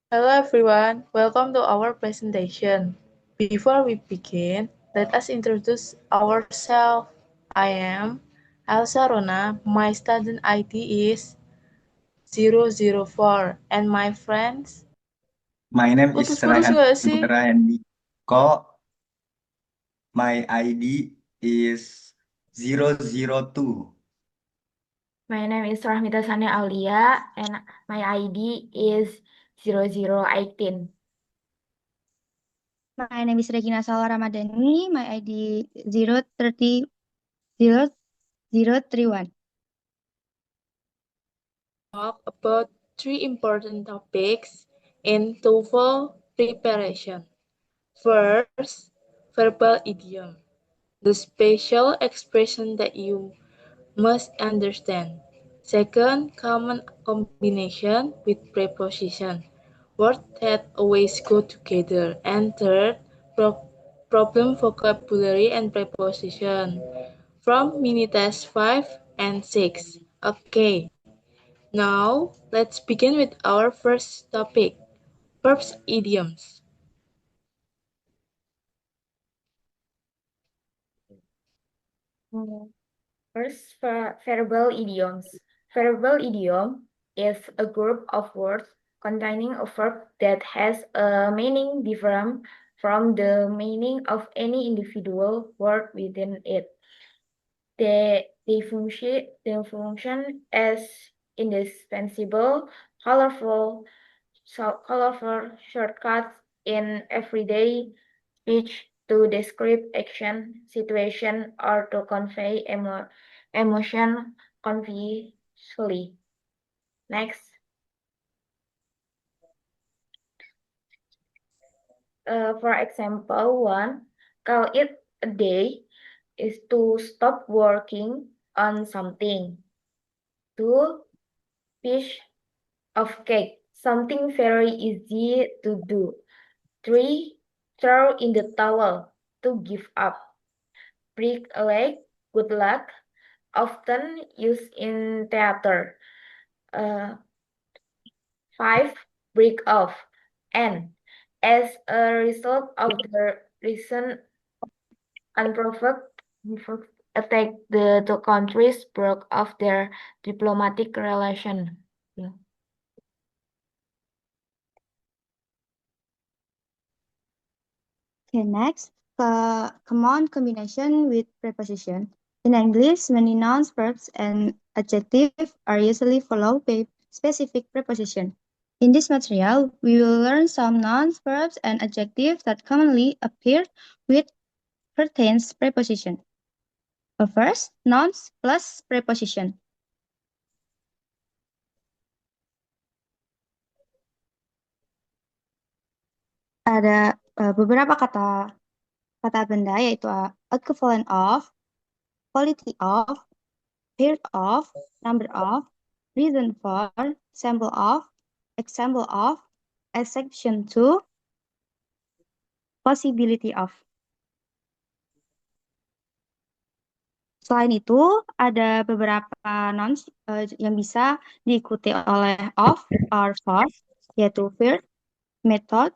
Hello everyone, welcome to our presentation. Before we begin, let us introduce ourselves. I am Elsa Rona, my student ID is 004, and my friends. My name is Putus-putus Raihan nggak sih? Putra Handiko. My ID is 002. My name is Rahmita Sania Aulia and my ID is 0018. My name is Regina Sala Ramadhani. My ID 030 Talk about three important topics in TOEFL preparation. First, verbal idiom, the special expression that you must understand. Second, common combination with preposition, words that always go together. And third, problem vocabulary and preposition from mini test 5 and 6. Okay, now let's begin with our first topic, verbs idioms. First, verbal idioms. Verbal idiom is a group of words containing a verb that has a meaning different from the meaning of any individual word within it. They function as indispensable, colorful shortcuts in everyday speech to describe action, situation, or to convey emotion concisely. Next, for example, one, call it a day is to stop working on something. Two, piece of cake, something very easy to do. Three, throw in the towel, to give up. Break a leg, good luck, often used in theater. Uh, Five, break off. And as a result of the recent unprovoked attack, the two countries broke off their diplomatic relation. Yeah. Okay, next, common combination with preposition. In English, many nouns, verbs, and adjectives are usually followed by specific preposition. In this material, we will learn some nouns, verbs, and adjectives that commonly appear with pertains preposition. First, nouns plus preposition. Ada beberapa kata benda yaitu equivalent of, quality of, period of, number of, reason for, sample of, example of, exception to, possibility of. Selain itu, ada beberapa nouns yang bisa diikuti oleh of or for, yaitu verb, method,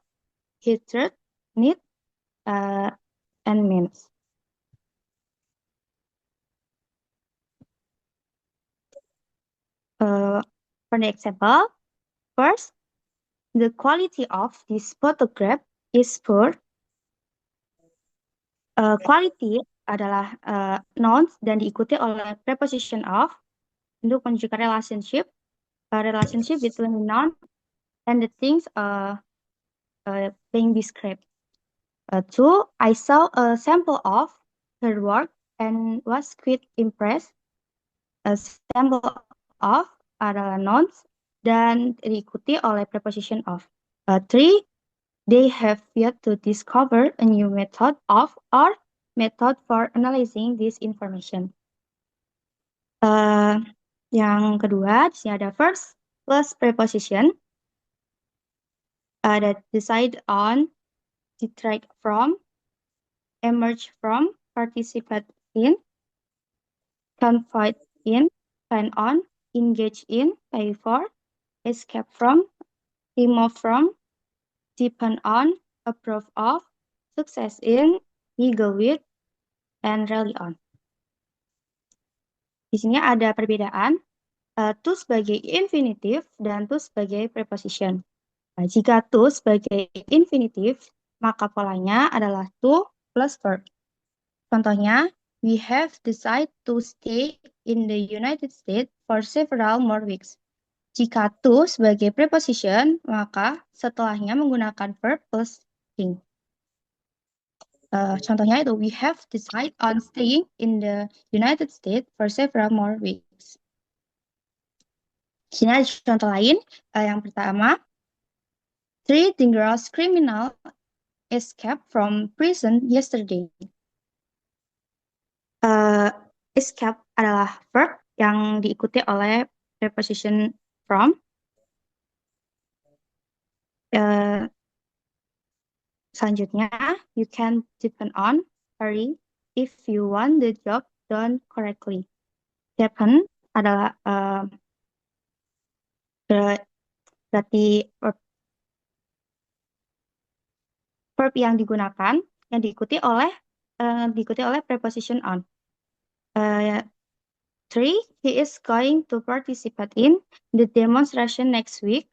hatred, need, and means. For the example, first, the quality of this photograph is poor. Quality adalah nouns dan diikuti oleh preposition of untuk menunjukkan relationship between the noun and the things being described. Two, I saw a sample of her work and was quite impressed. A sample of adalah nouns dan diikuti oleh preposition of. Three, they have yet to discover a new method of or method for analyzing this information. Yang kedua, di sini ada first plus preposition that decide on, detract from, emerge from, participate in, confide in, depend on, engage in, pay for, escape from, remove from, depend on, approve of, success in, eager with, and rely on. Di sini ada perbedaan to sebagai infinitive dan to sebagai preposition. Nah, jika to sebagai infinitive, maka polanya adalah to plus verb. Contohnya, we have decided to stay in the United States for several more weeks. Jika to sebagai preposition, maka setelahnya menggunakan verb plus ing. Contohnya itu, we have decided on staying in the United States for several more weeks. Sini ada contoh lain. Yang pertama, 3 dangerous criminals escaped from prison yesterday. Escape adalah verb yang diikuti oleh preposition from. Selanjutnya, you can depend on, hurry, if you want the job done correctly. Depend adalah berarti verb yang digunakan yang diikuti oleh preposition on. 3, he is going to participate in the demonstration next week.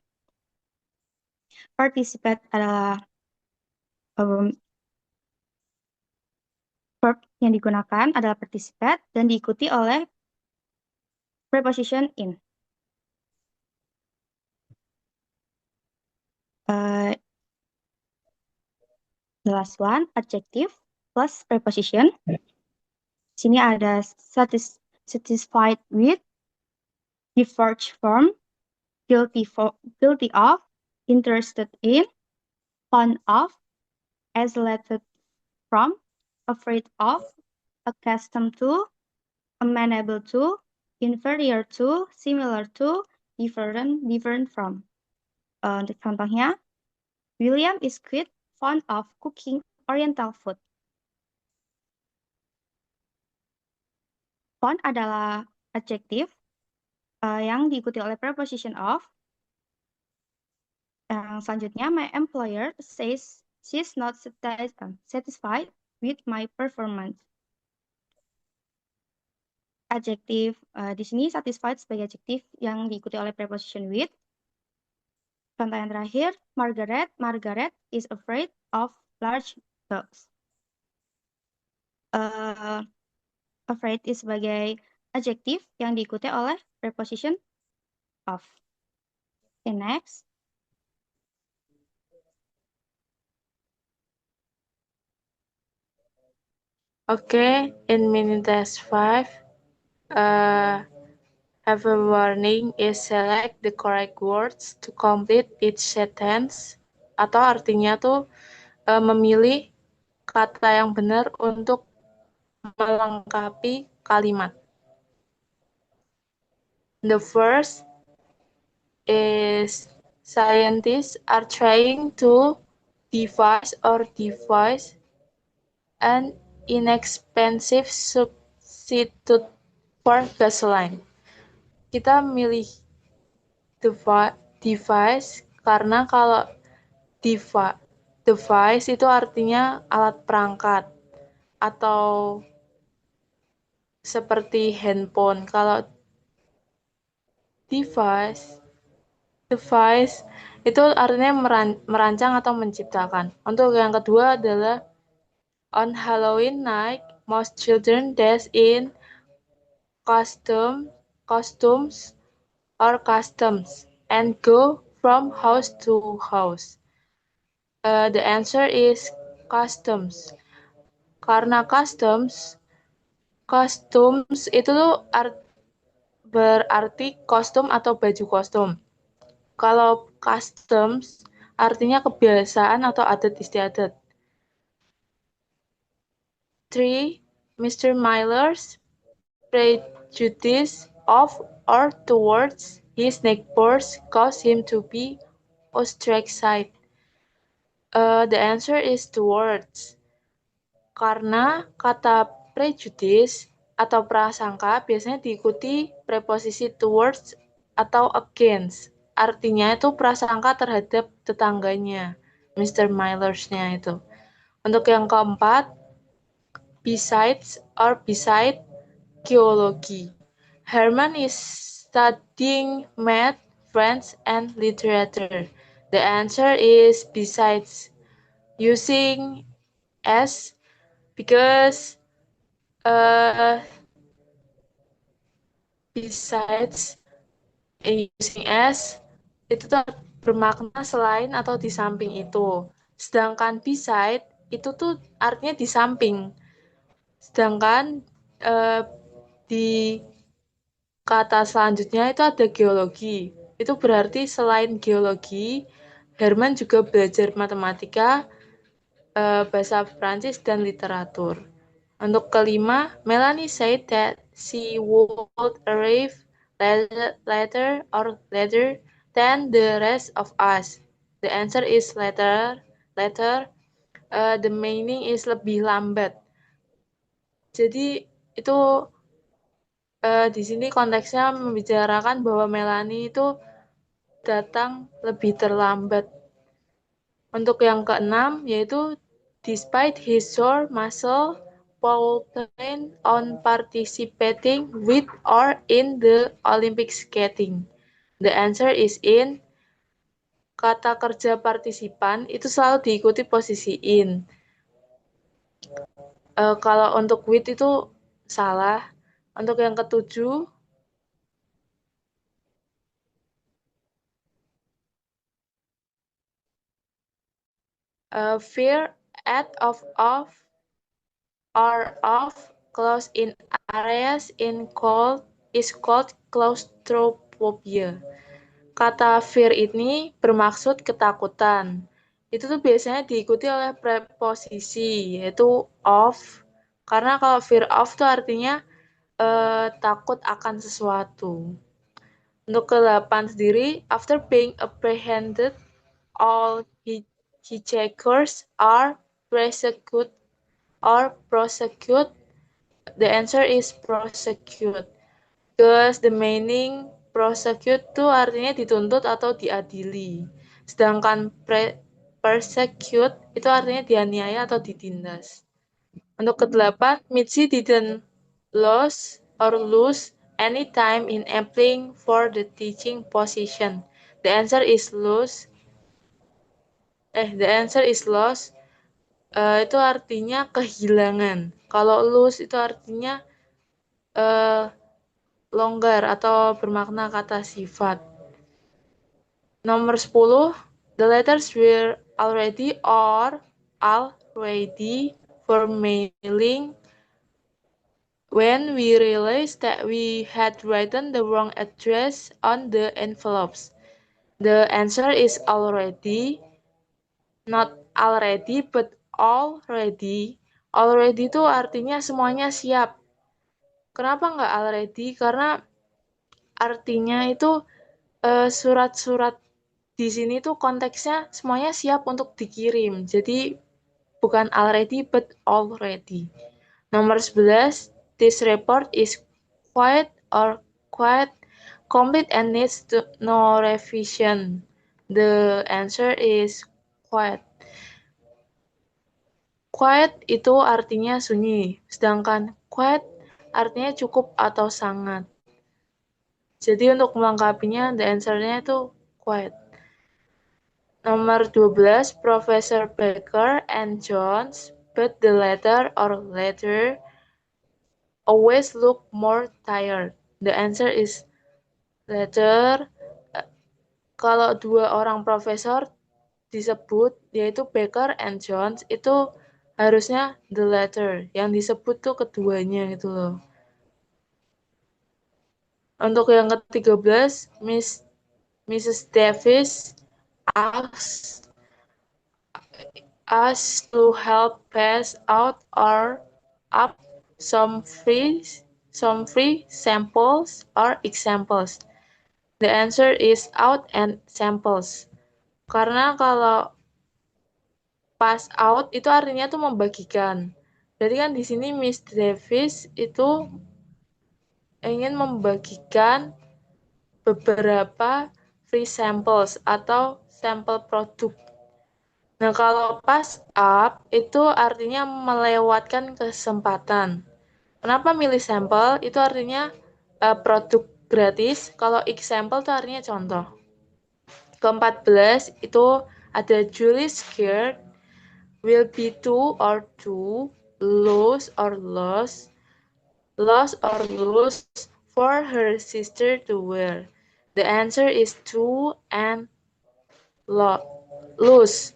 Participate adalah verb yang digunakan adalah participate dan diikuti oleh preposition in. The last one, adjective plus preposition. Sini ada satisfied with, deferred from, guilty of, interested in, fond of, isolated from, afraid of, accustomed to, amenable to, inferior to, similar to, different from. Untuk contohnya, William is quite fond of cooking Oriental food. Fond adalah adjective yang diikuti oleh preposition of. Selanjutnya, my employer says she's not satisfied with my performance. Adjective di sini satisfied sebagai adjective yang diikuti oleh preposition with. Contoh yang terakhir, Margaret is afraid of large dogs. Afraid is sebagai adjective yang diikuti oleh preposition of. Okay, next. Okay, in mini test 5, have a warning is select the correct words to complete each sentence. Atau artinya tuh memilih kata yang benar untuk melengkapi kalimat. The first is scientists are trying to devise an inexpensive substitute for gasoline. Kita milih device karena kalau device itu artinya alat perangkat atau seperti handphone. Kalau device itu artinya merancang atau menciptakan. Untuk yang kedua adalah on Halloween night, most children dress in costumes and go from house to house. The answer is costumes. Karena costumes itu berarti kostum atau baju kostum. Kalau customs artinya kebiasaan atau adat istiadat. 3. Mr. Miller's prejudice of or towards his neighbors caused him to be ostracized. The answer is towards. Karena kata prejudice atau prasangka biasanya diikuti preposisi towards atau against. Artinya itu prasangka terhadap tetangganya. Mr. Millers-nya itu. Untuk yang keempat, besides or beside geology. Herman is studying math, French, and literature. The answer is besides, using S because besides using S itu tuh bermakna selain atau di samping itu. Sedangkan beside itu tuh artinya di samping. Sedangkan di kata selanjutnya itu ada geologi. Itu berarti selain geologi, Herman juga belajar matematika, bahasa Prancis, dan literatur. Untuk kelima, Melanie said that she would arrive later than the rest of us. The answer is later. The meaning is lebih lambat. Jadi itu di sini konteksnya membicarakan bahwa Melanie itu datang lebih terlambat. Untuk yang keenam yaitu despite his sore muscle, Paul planned on participating with or in the Olympic skating. The answer is in. Kata kerja partisipan itu selalu diikuti posisi in. Kalau untuk with itu salah. Untuk yang ketujuh, fear at of or of close in areas is called claustrophobia. Kata fear ini bermaksud ketakutan. Itu tuh biasanya diikuti oleh preposisi, yaitu of. Karena kalau fear of tuh artinya takut akan sesuatu. Untuk ke-8 sendiri, after being apprehended, all hitchhikers are prosecuted. The answer is prosecute. Because the meaning prosecute itu artinya dituntut atau diadili. Sedangkan persecute itu artinya dianiaya atau ditindas. Untuk ke-8, Mitzi didn't lose any time in applying for the teaching position. The answer is loss. Itu artinya kehilangan. Kalau lose itu artinya longgar atau bermakna kata sifat. Nomor 10, the letters were already for mailing when we realized that we had written the wrong address on the envelopes. The answer is already, not already, but already. Already itu artinya semuanya siap. Kenapa nggak already? Karena artinya itu surat-surat di sini tuh konteksnya semuanya siap untuk dikirim. Jadi bukan already but already. Nomor 11, this report is quite complete and needs no revision. The answer is quite. Quiet itu artinya sunyi, sedangkan quite artinya cukup atau sangat. Jadi untuk melengkapinya, the answer-nya itu quite. Nomor 12, Professor Baker and Jones, but the latter always look more tired. The answer is latter. Kalau dua orang profesor disebut, yaitu Baker and Jones, itu harusnya the latter. Yang disebut tuh keduanya gitu loh. Untuk yang ke-13, Mrs. Davis asked us to help pass out or up some free samples or examples. The answer is out and samples. Karena kalau pass out itu artinya tuh membagikan. Berarti kan di sini Miss Davis itu ingin membagikan beberapa free samples atau sampel produk. Nah, kalau pass up itu artinya melewatkan kesempatan. Kenapa milih sampel? Itu artinya produk gratis. Kalau example itu artinya contoh. Ke-14 itu ada Julie's skirt will be too or too, loose or lost for her sister to wear. The answer is too and loose.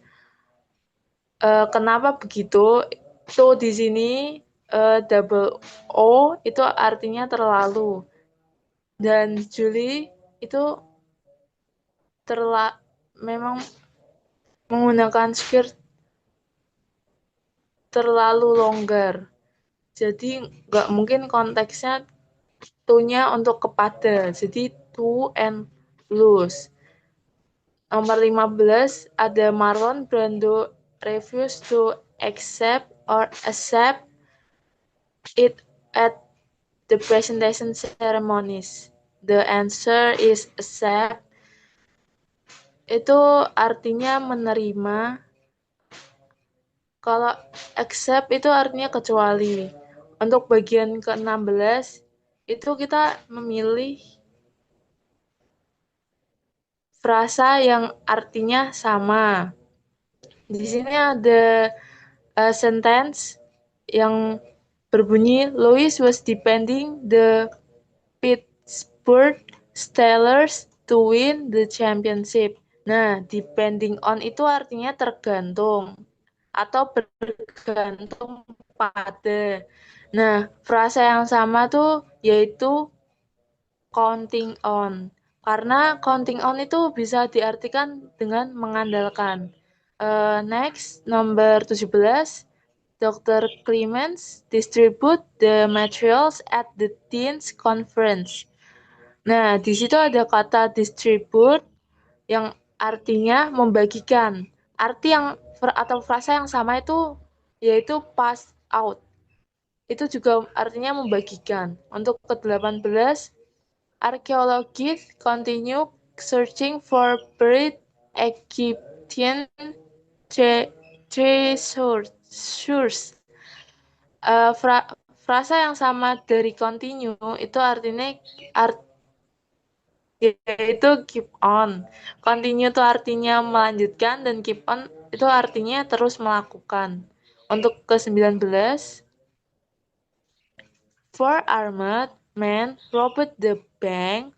Kenapa begitu? Tuh di sini double O itu artinya terlalu. Dan Julie itu memang menggunakan skirt terlalu longgar. Jadi nggak mungkin konteksnya to-nya untuk kepada. Jadi to and loose. Nomor 15 ada Marlon Brando refuse to accept it at the presentation ceremonies. The answer is accept. Itu artinya menerima. Kalau accept itu artinya kecuali. Untuk bagian ke-16 itu kita memilih frasa yang artinya sama. Di sini ada sentence yang berbunyi Louis was defending the Pittsburgh Steelers to win the championship. Nah, depending on itu artinya tergantung atau bergantung pada. Nah, frasa yang sama tuh yaitu counting on. Karena counting on itu bisa diartikan dengan mengandalkan. Next, nomor 17. Dr. Clemens distribute the materials at the Teens Conference. Nah, di situ ada kata distribute yang artinya membagikan. Arti yang atau frasa yang sama itu yaitu pass out. Itu juga artinya membagikan. Untuk ke-18, archaeologists continue searching for buried Egyptian treasures. Frasa yang sama dari continue itu artinya yaitu keep on. Continue itu artinya melanjutkan dan keep on itu artinya terus melakukan. Untuk ke-19, 4 armed men robbed the bank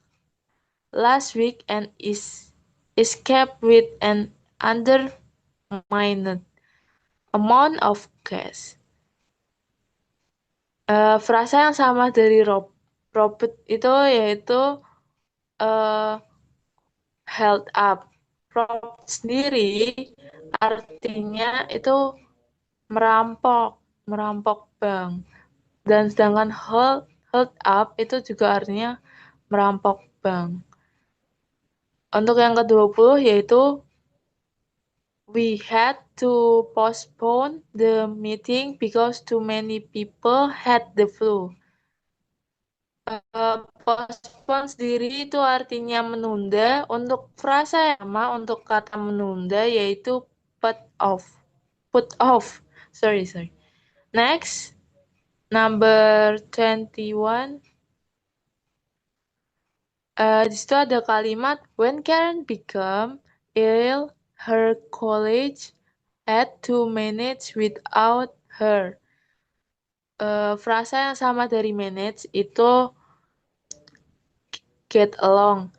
last week and escaped with an undetermined amount of cash. Frasa yang sama dari robbed itu yaitu held up. Robbed sendiri artinya itu merampok bank. Dan sedangkan hold up itu juga artinya merampok bank. Untuk yang ke-20 yaitu we had to postpone the meeting because too many people had the flu. Postpone sendiri itu artinya menunda. Untuk frasa yang sama untuk kata menunda yaitu put off. Sorry. Next, number 21. Di situ ada kalimat when Karen became ill, her college had to manage without her. Frasa yang sama dari manage itu get along.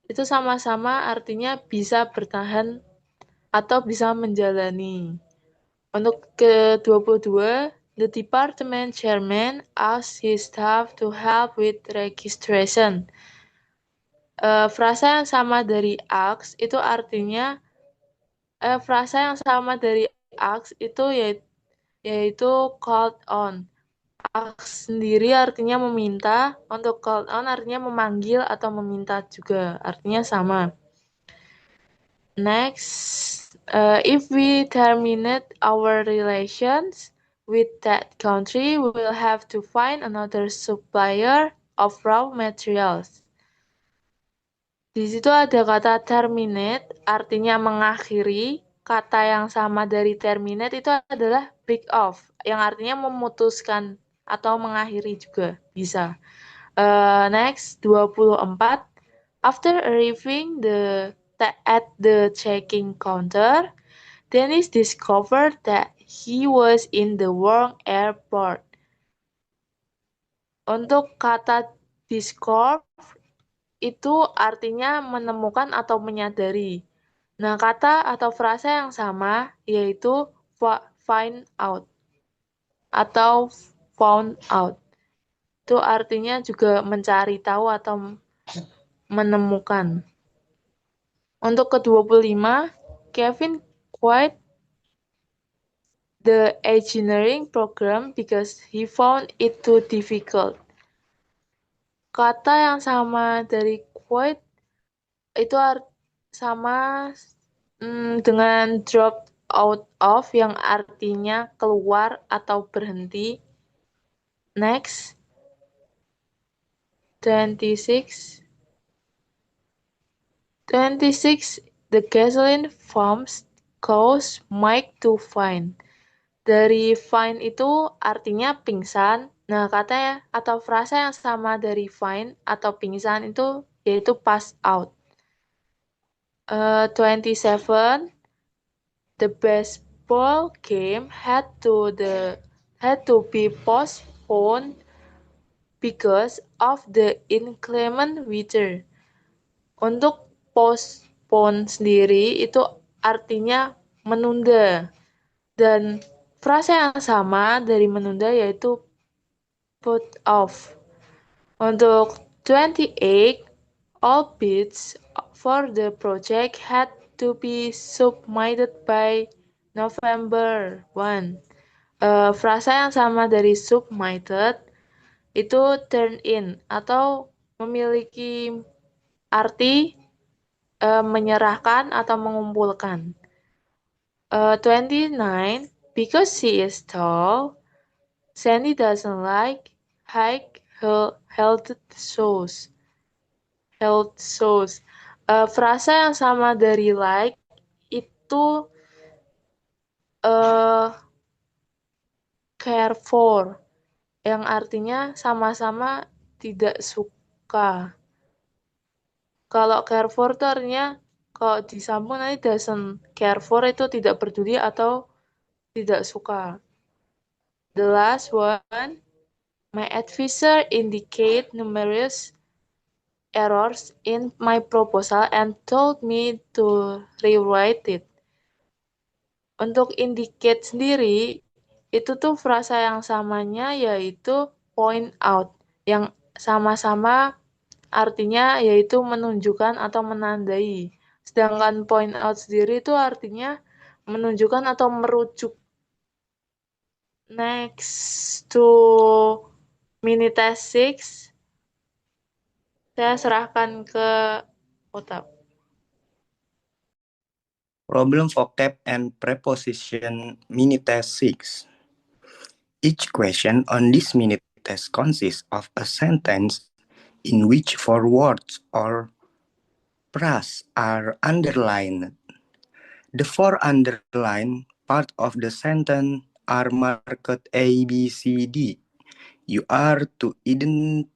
Itu sama-sama artinya bisa bertahan atau bisa menjalani. Untuk ke-22, the department chairman asked his staff to help with registration. Frasa yang sama dari ask itu artinya frasa yang sama dari ask itu yaitu called on. Ask sendiri artinya meminta, untuk called on artinya memanggil atau meminta juga, artinya sama. Next, if we terminate our relations with that country, we will have to find another supplier of raw materials. Di situ ada kata terminate, artinya mengakhiri, kata yang sama dari terminate itu adalah break off, yang artinya memutuskan atau mengakhiri juga bisa. Next, 24. After arriving at the checking counter, Dennis discovered that he was in the wrong airport. Untuk kata discover itu artinya menemukan atau menyadari. Nah, kata atau frasa yang sama yaitu find out atau found out. Itu artinya juga mencari tahu atau menemukan. Untuk ke-25, Kevin quit the engineering program because he found it too difficult. Kata yang sama dari quit itu sama dengan drop out of yang artinya keluar atau berhenti. Next, 26. The gasoline pumps caused Mike to faint. Dari faint itu artinya pingsan. Nah, kata atau frasa yang sama dari faint atau pingsan itu yaitu pass out. 27. The baseball game had to be postponed because of the inclement weather. Untuk postpone sendiri itu artinya menunda. Dan frasa yang sama dari menunda yaitu put off. Untuk 28, all bids for the project had to be submitted by November 1. Frasa yang sama dari submitted itu turn in atau memiliki arti menyerahkan atau mengumpulkan. 29. Because she is tall, Sandy doesn't like high health shows. Frasa yang sama dari like itu care for, yang artinya sama-sama tidak suka. Kalau care for itu artinya kalau disambung nanti doesn't care for itu tidak peduli atau tidak suka. The last one, my advisor indicate numerous errors in my proposal and told me to rewrite it. Untuk indicate sendiri, itu tuh frasa yang samanya yaitu point out, yang sama-sama artinya yaitu menunjukkan atau menandai. Sedangkan point out sendiri itu artinya menunjukkan atau merujuk. Next to mini test 6, saya serahkan ke Otap. Problem vocab and preposition mini test 6. Each question on this mini test consists of a sentence in which 4 words or phrases are underlined. The 4 underlined part of the sentence are marked A, B, C, D. You are to identify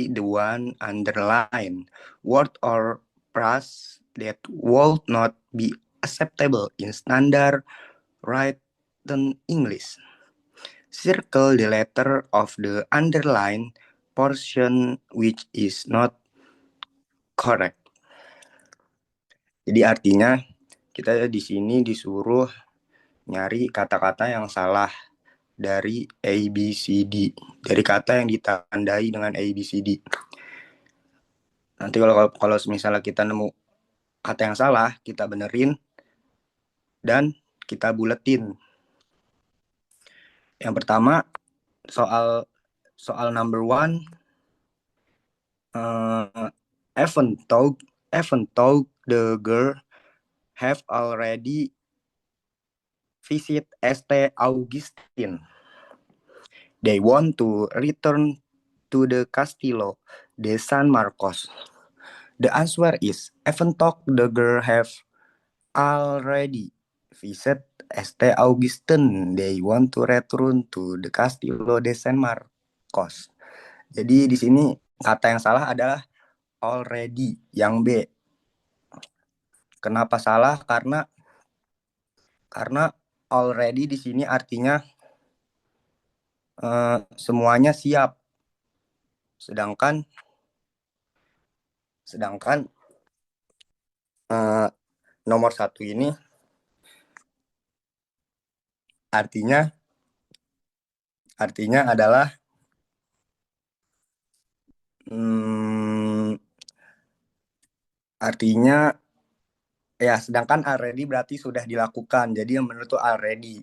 the one underlined word or phrase that would not be acceptable in standard written English. Circle the letter of the underlined portion which is not correct. Jadi artinya kita di sini disuruh nyari kata-kata yang salah dari A, B, C, D. Dari kata yang ditandai dengan A, B, C, D. Nanti kalau misalnya kita nemu kata yang salah, kita benerin dan kita buletin. Yang pertama, soal number 1, Evan told the girl have already visit St. Augustine. They want to return to the Castillo de San Marcos. The answer is Evan told the girl have already visit St. Augustine. They want to return to the Castillo de San Marcos. Jadi di sini kata yang salah adalah already, yang B. Kenapa salah? Karena already di sini artinya semuanya siap. Sedangkan nomor 1 ini artinya adalah artinya ya, sedangkan already berarti sudah dilakukan. Jadi yang benar itu already.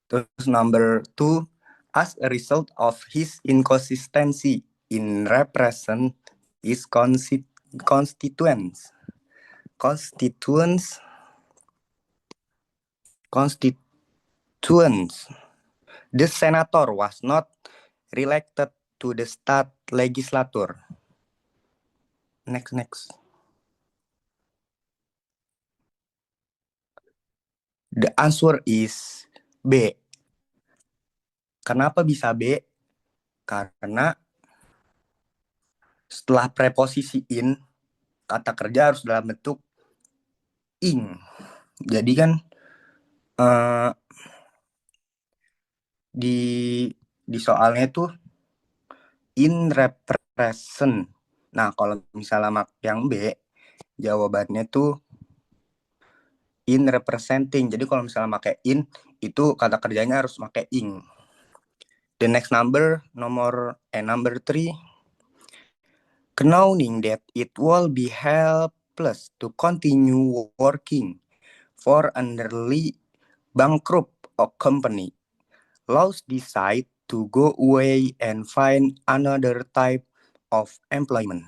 Terus number 2, as a result of his inconsistency in represent his constituents, the senator was not reelected to the state legislature. Next. The answer is B. Kenapa bisa B? Karena setelah preposisi in, kata kerja harus dalam bentuk ing. Jadi kan di soalnya itu in represent. Nah, kalau misalnya yang B, jawabannya tuh in representing. Jadi kalau misalnya pakai in, itu kata kerjanya harus pakai ing. The next number 3. Knowing that it will be helpless to continue working for an nearly bankrupt company, Laws decide to go away and find another type of employment.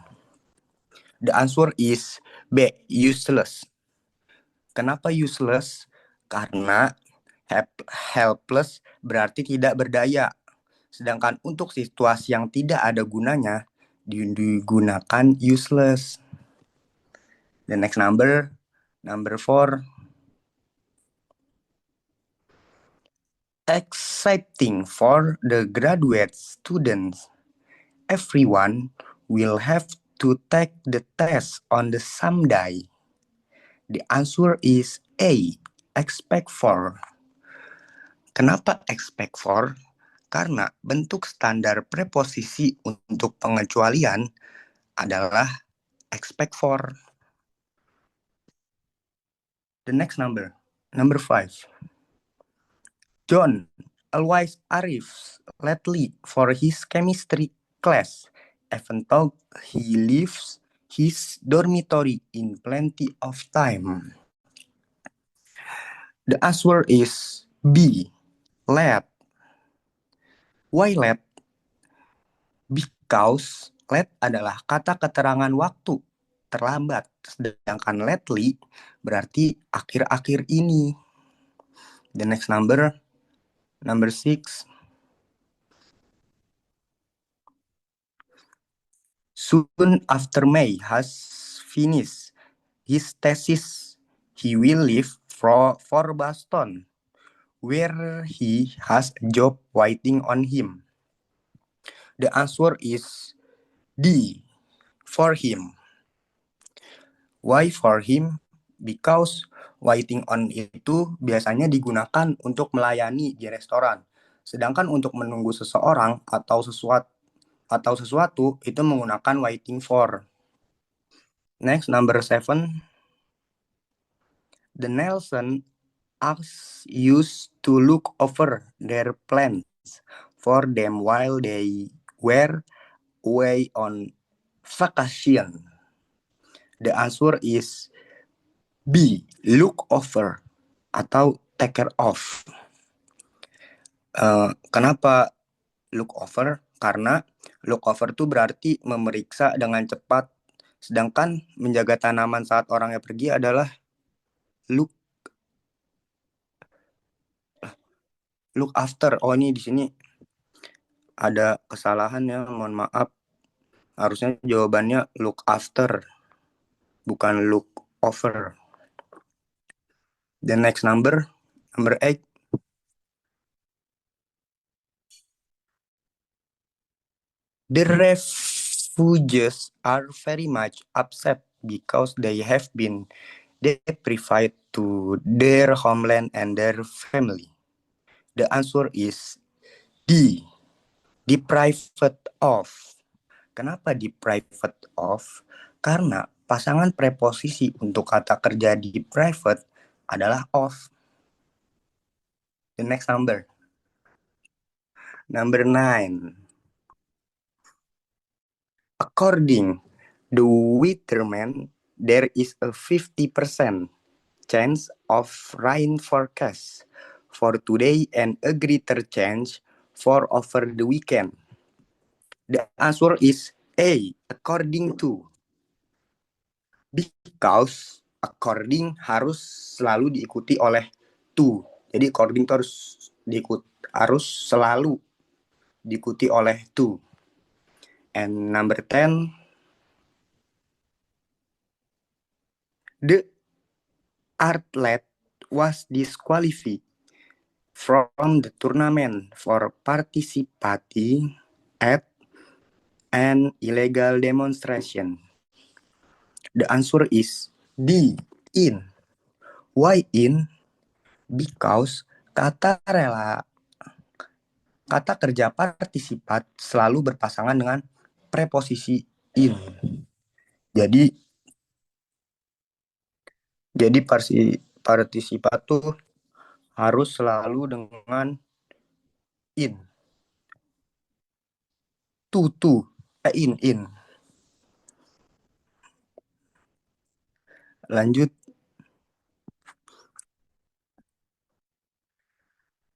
The answer is B, useless. Kenapa useless? Karena helpless berarti tidak berdaya. Sedangkan untuk situasi yang tidak ada gunanya, digunakan useless. The next number 4. Exciting for the graduate students. Everyone will have to take the test on the same day. The answer is A, expect for. Kenapa expect for? Karena bentuk standar preposisi untuk pengecualian adalah expect for. The next number 5. John always arrives lately for his chemistry class, even though he leaves his dormitory in plenty of time. The answer is B, late. Why late? Because late adalah kata keterangan waktu, terlambat. Sedangkan lately berarti akhir-akhir ini. The next number 6. Soon after May has finished his thesis, he will leave for Boston, where he has a job waiting on him. The answer is D, for him. Why for him? Because waiting on itu biasanya digunakan untuk melayani di restoran. Sedangkan untuk menunggu seseorang atau sesuatu itu menggunakan waiting for. Next, number 7. The Nelson used to look over their plans for them while they were away on vacation. The answer is B, look over atau take care of. Kenapa look over? Karena look over itu berarti memeriksa dengan cepat. Sedangkan menjaga tanaman saat orangnya pergi adalah look after. Oh, ini di sini ada kesalahan ya, mohon maaf. Harusnya jawabannya look after, bukan look over. The next number 8. The refugees are very much upset because they have been deprived to their homeland and their family. The answer is D. Deprived of. Kenapa deprived of? Karena pasangan preposisi untuk kata kerja deprived adalah of. The next number 9. According the weatherman, there is a 50% chance of rain forecast for today and a greater chance for over the weekend. The answer is A. According to. Because according harus selalu diikuti oleh to. Jadi according itu harus selalu diikuti oleh to. And number 10, the athlete was disqualified from the tournament for participating at an illegal demonstration. The answer is D. In. Why in? Because kata kerja partisipat selalu berpasangan dengan preposisi in. Jadi partisipat tuh harus selalu dengan in. In. Lanjut.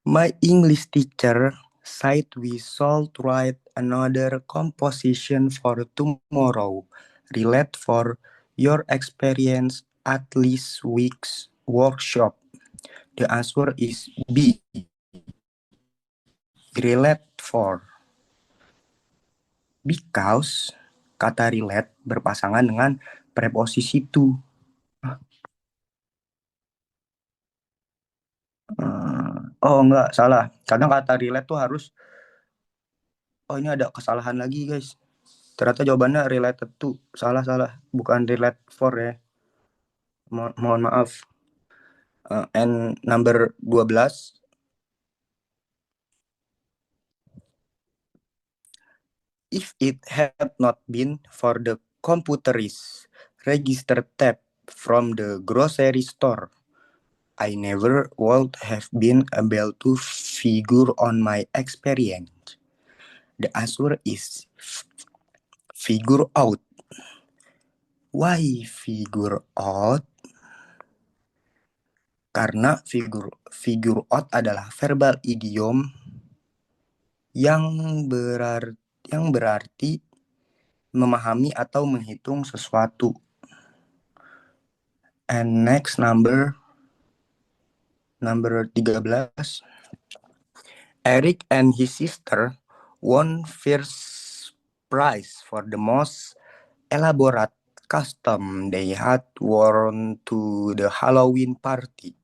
My English teacher said we should write another composition for tomorrow. Relate for your experience at least week's workshop. The answer is B. Relate for. Because kata relate berpasangan dengan preposisi to. Oh enggak, salah. Kadang kata relate tuh harus. Oh ini ada kesalahan lagi guys. Ternyata jawabannya related to. Salah. Bukan relate for ya. Mohon maaf. And number 12. If it had not been for the computerized register tab from the grocery store, I never would have been able to figure on my experience. The answer is figure out. Why figure out? Karena figure out adalah verbal idiom yang berarti memahami atau menghitung sesuatu. And next number 13. Eric and his sister won first prize for the most elaborate costume they had worn to the Halloween party.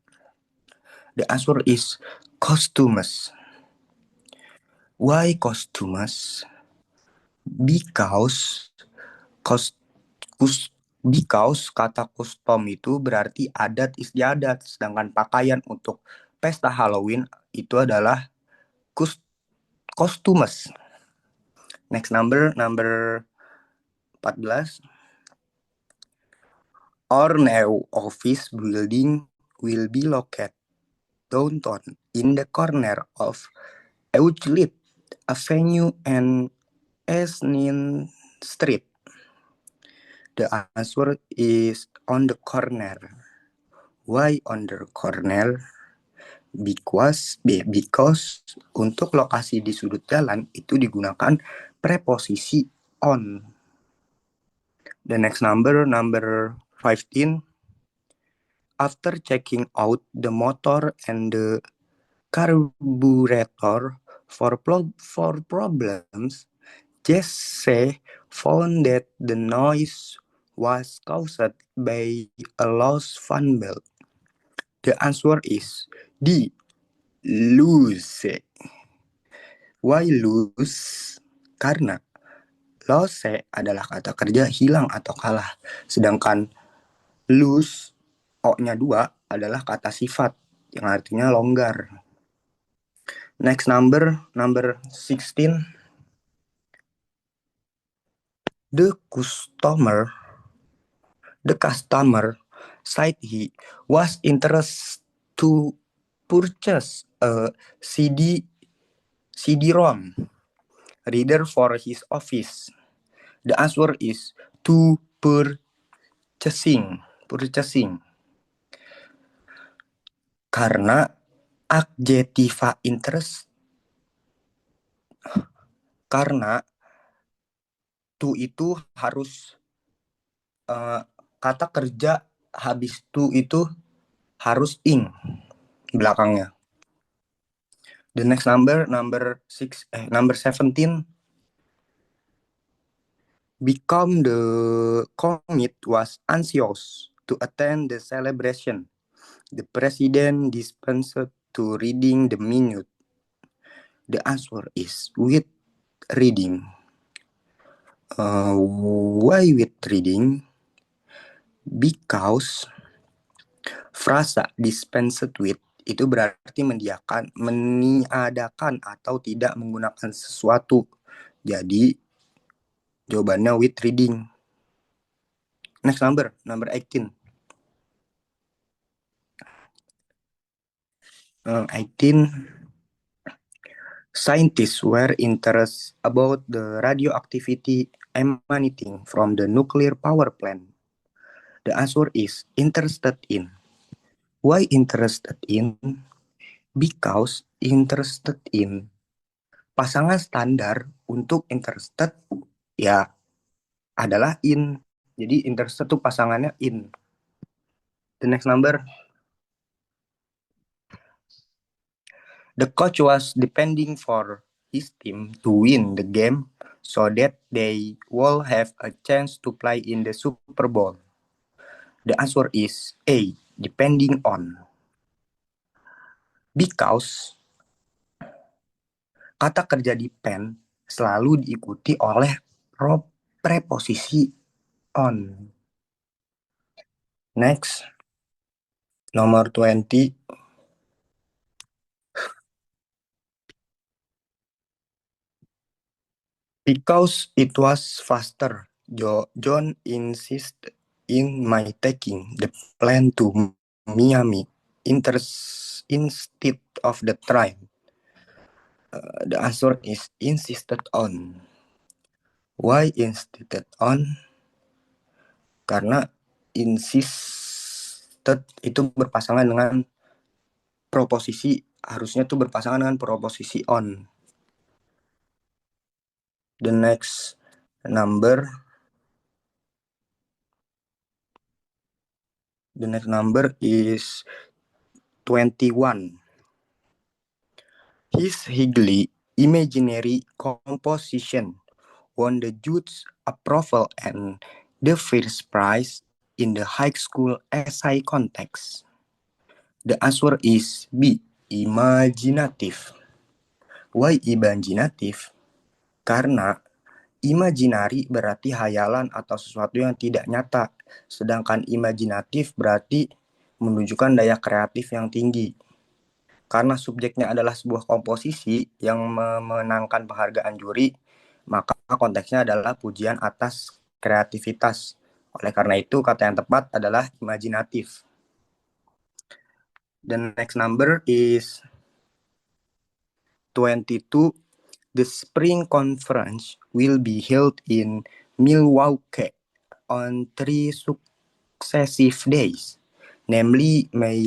The answer is costumes. Why costumes? Because kata custom itu berarti adat istiadat, sedangkan pakaian untuk pesta Halloween itu adalah costumes. Next number 14. Our new office building will be located downtown in the corner of Euclid Avenue and Esnin Street. The answer is on the corner. Why on the corner? Because untuk lokasi di sudut jalan itu digunakan preposisi on. The next number 15. After checking out the motor and the carburetor for problems, Jesse found that the noise was caused by a lost fan belt. The answer is D. Lose. Why lose? Karena lose adalah kata kerja hilang atau kalah. Sedangkan lose, O-nya 2, adalah kata sifat yang artinya longgar. Next number 16. The customer said he was interested to purchase a CD-ROM reader for his office. The answer is to purchasing. Karena adjektiva interest, karena to itu harus kata kerja habis to itu harus ing belakangnya. The next number 17. Become the commit was anxious to attend the celebration. The president dispensed to reading the minute. The answer is with reading. Why with reading? Because frasa dispensed with itu berarti meniadakan atau tidak menggunakan sesuatu. Jadi jawabannya with reading. Next number 18. 18. Scientists were interested about the radioactivity emanating from the nuclear power plant. The answer is interested in. Why interested in? Because interested in. Pasangan standar untuk interested ya adalah in. Jadi interested itu pasangannya in. The next number. The coach was depending for his team to win the game so that they will have a chance to play in the Super Bowl. The answer is A. Depending on. Because kata kerja depend selalu diikuti oleh preposisi on. Next, nomor 20. Because it was faster, John insisted in my taking the plane to Miami instead of the train. The answer is insisted on. Why insisted on? Karena insisted itu berpasangan dengan proposisi, harusnya tuh berpasangan dengan proposisi on. The next number is 21. His highly imaginary composition won the judge's approval and the first prize in the high school essay contest. The answer is B. Imaginative. Why imaginative? Karena imaginary berarti hayalan atau sesuatu yang tidak nyata, sedangkan imajinatif berarti menunjukkan daya kreatif yang tinggi. Karena subjeknya adalah sebuah komposisi yang memenangkan penghargaan juri, maka konteksnya adalah pujian atas kreativitas. Oleh karena itu, kata yang tepat adalah imajinatif. The next number is 22. The spring conference will be held in Milwaukee on 3 successive days, namely May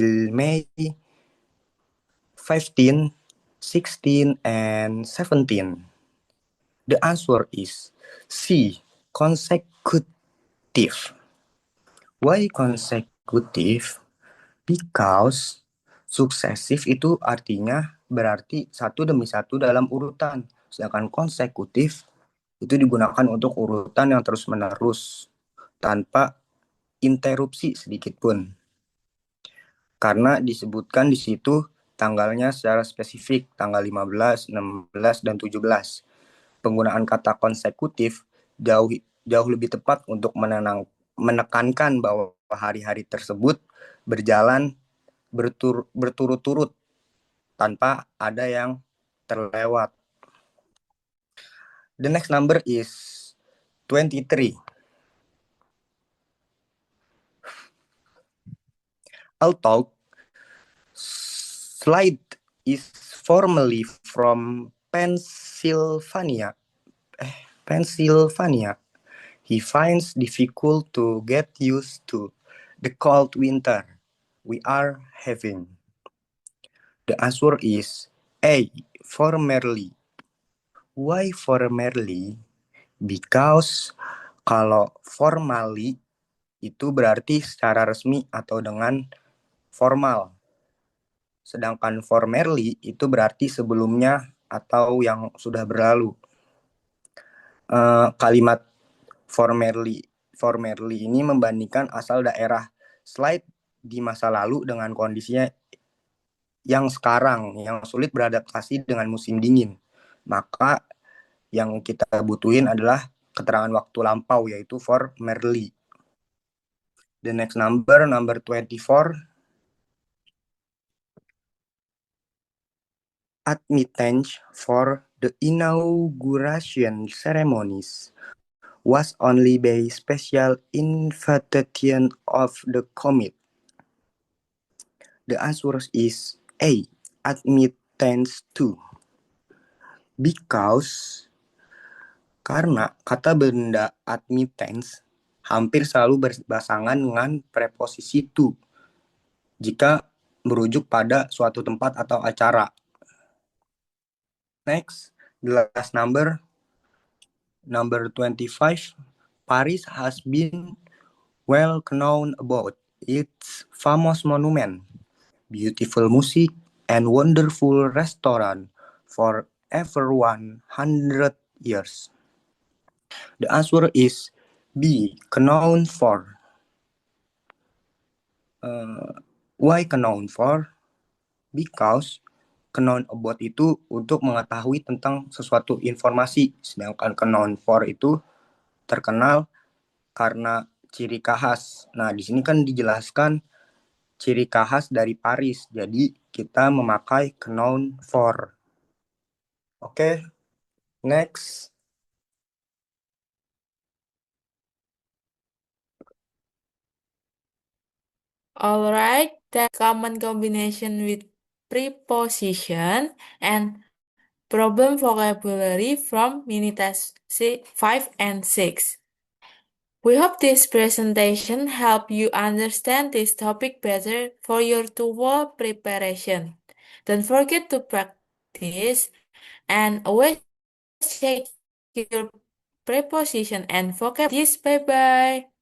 15, 16, and 17. The answer is C. Consecutive. Why consecutive? Because suksesif itu artinya berarti satu demi satu dalam urutan. Sedangkan konsekutif itu digunakan untuk urutan yang terus-menerus tanpa interupsi sedikit pun. karena disebutkan di situ tanggalnya secara spesifik, tanggal 15, 16, dan 17. Penggunaan kata konsekutif jauh lebih tepat untuk menekankan bahwa hari-hari tersebut berjalan berturut-turut tanpa ada yang terlewat. The next number is 23. Although Slide is formerly from Pennsylvania, he finds difficult to get used to the cold winter we are having. The answer is A. Formerly. Why formerly? Because kalau formally itu berarti secara resmi atau dengan formal. Sedangkan formerly itu berarti sebelumnya atau yang sudah berlalu. Kalimat formerly ini membandingkan asal daerah slide di masa lalu dengan kondisinya yang sekarang, yang sulit beradaptasi dengan musim dingin. Maka yang kita butuhin adalah keterangan waktu lampau, yaitu formerly. The next number 24. Admittance for the inauguration ceremonies was only by special invitation of the committee. The answer is A. Admittance to. Because karena kata benda admittance hampir selalu berpasangan dengan preposisi to jika merujuk pada suatu tempat atau acara. Next, the last number 25. Paris has been well known about its famous monument, beautiful music, and wonderful restaurant for over 100 years. The answer is B. Known for. Why known for? Because known about itu untuk mengetahui tentang sesuatu informasi, sedangkan known for itu terkenal karena ciri khas. Nah, di sini kan dijelaskan ciri khas dari Paris, jadi kita memakai known for. Oke, next. Alright, that common combination with preposition and problem vocabulary from mini test 5 and 6. We hope this presentation helped you understand this topic better for your tour preparation. Don't forget to practice and always check your preposition and vocab. Bye bye.